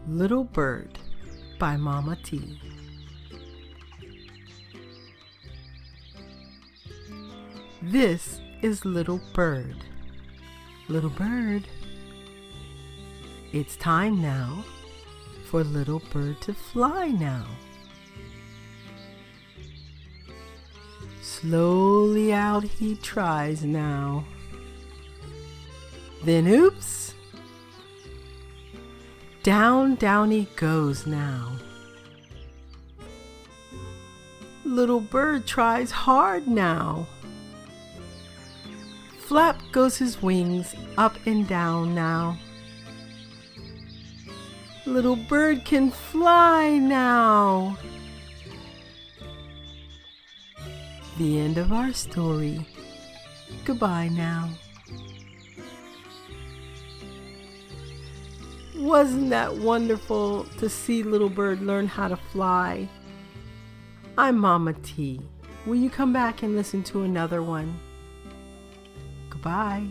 Little Bird by Mama T. This is Little Bird. Little Bird, it's time now for Little Bird to fly now. Slowly out he tries now. Then oops! Down, down he goes now. Little Bird tries hard now. Flap goes his wings up and down now. Little Bird can fly now. The end of our story. Goodbye now. Wasn't that wonderful to see Little Bird learn how to fly? I'm Mama T. Will you come back and listen to another one? Goodbye.